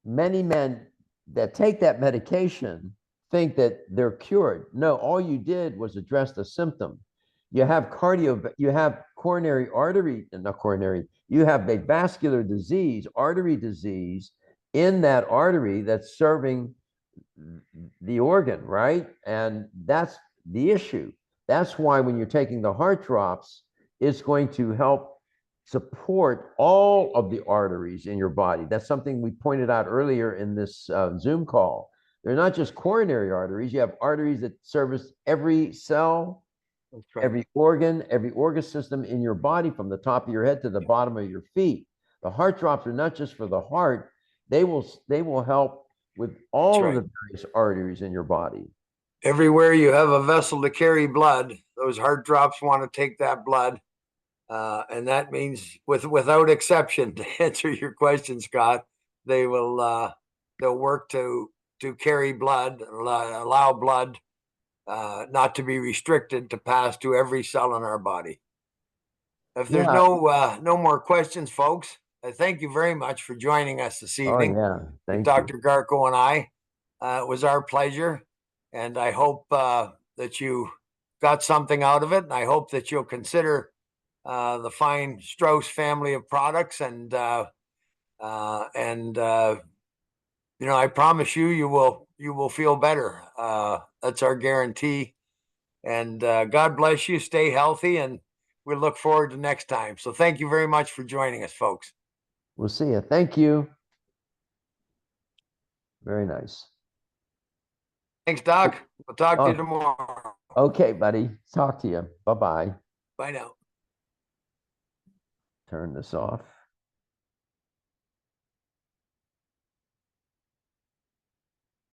many men that take that medication think that they're cured. No, all you did was address the symptom. You have coronary artery, not coronary, you have a vascular disease, artery disease in that artery that's serving the organ, right? And that's the issue. That's why when you're taking the heart drops, it's going to help support all of the arteries in your body. That's something we pointed out earlier in this Zoom call. They're not just coronary arteries. You have arteries that service every cell, right, every organ system in your body, from the top of your head to the bottom of your feet. The heart drops are not just for the heart. They will help with all of the various arteries in your body. Everywhere you have a vessel to carry blood, those heart drops want to take that blood. And that means without exception, to answer your question, Scott, they will they'll work to carry blood, allow blood not to be restricted to pass to every cell in our body. If there's no more questions, folks, thank you very much for joining us this evening. Thank Dr. Garko and I. It was our pleasure, and I hope that you got something out of it, and I hope that you'll consider the fine Strauss family of products, and I promise you will feel better. That's our guarantee. And God bless you. Stay healthy, and we look forward to next time. So thank you very much for joining us, folks. We'll see you. Thank you. Very nice. Thanks, Doc. We'll talk to you tomorrow. Okay, buddy. Talk to you. Bye-bye. Bye now. Turn this off.